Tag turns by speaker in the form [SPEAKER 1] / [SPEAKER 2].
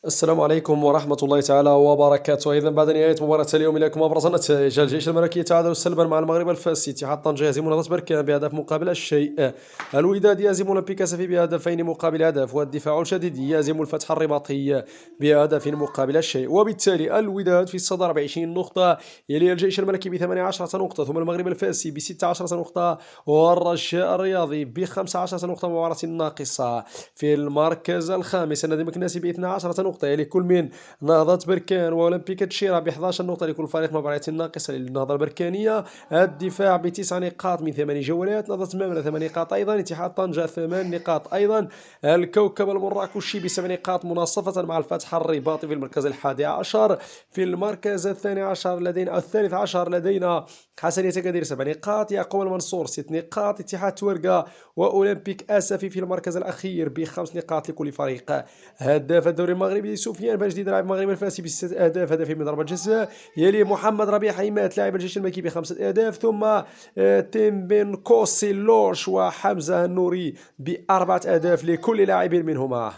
[SPEAKER 1] السلام عليكم ورحمة الله تعالى وبركاته. إذا بعد نهاية مباراة اليوم إليكم أبرز النتائج: الجيش الملكي يتعادل سلبا مع المغرب الفاسي، اتحاد طنجة يهزم نهضة بركان بهدف مقابل الشيء، الوداد يهزم أولمبيك سفي بهدفين مقابل هدف، والدفاع الجديد يهزم الفتح الرباطي بهدف مقابل الشيء. وبالتالي الوداد في الصدارة ب20 نقطة، يلي الجيش الملكي ب18 نقطة، ثم المغرب الفاسي ب16 نقطة، والرجاء الرياضي ب15 نقطة مباراة ناقصة. في المركز الخامس النادي المكناسي ب12 نقطة، لكل من نهضة بركان وأولمبيك تشيرا ب11 نقطة، لكل فريق مباريات ناقصة للنهضة البركانية. الدفاع ب9 نقاط من 8 جولات، نهضة ماملة 8 نقاط أيضا، اتحاد طنجة 8 نقاط أيضا، الكوكب المراكشي ب7 نقاط مناصفة مع الفتح الرباطي في المركز ال11. في المركز الثاني عشر لدينا أو الثالث عشر لدينا حسنية أكادير 7 نقاط، يعقوب المنصور 6 نقاط، اتحاد تورقة وأولمبيك أسفي في المركز الأخير ب5 نقاط لكل فريق. هداف الدوري المغربي سفيان بن جديد لاعب المغرب الفاسي ب6 اهداف، هدفين من ضربة جزاء، يلي محمد ربيع حيمات لاعب الجيش الملكي ب5 اهداف، ثم تيمبين كوسي لوش وحمزة النوري ب4 اهداف لكل لاعب منهما.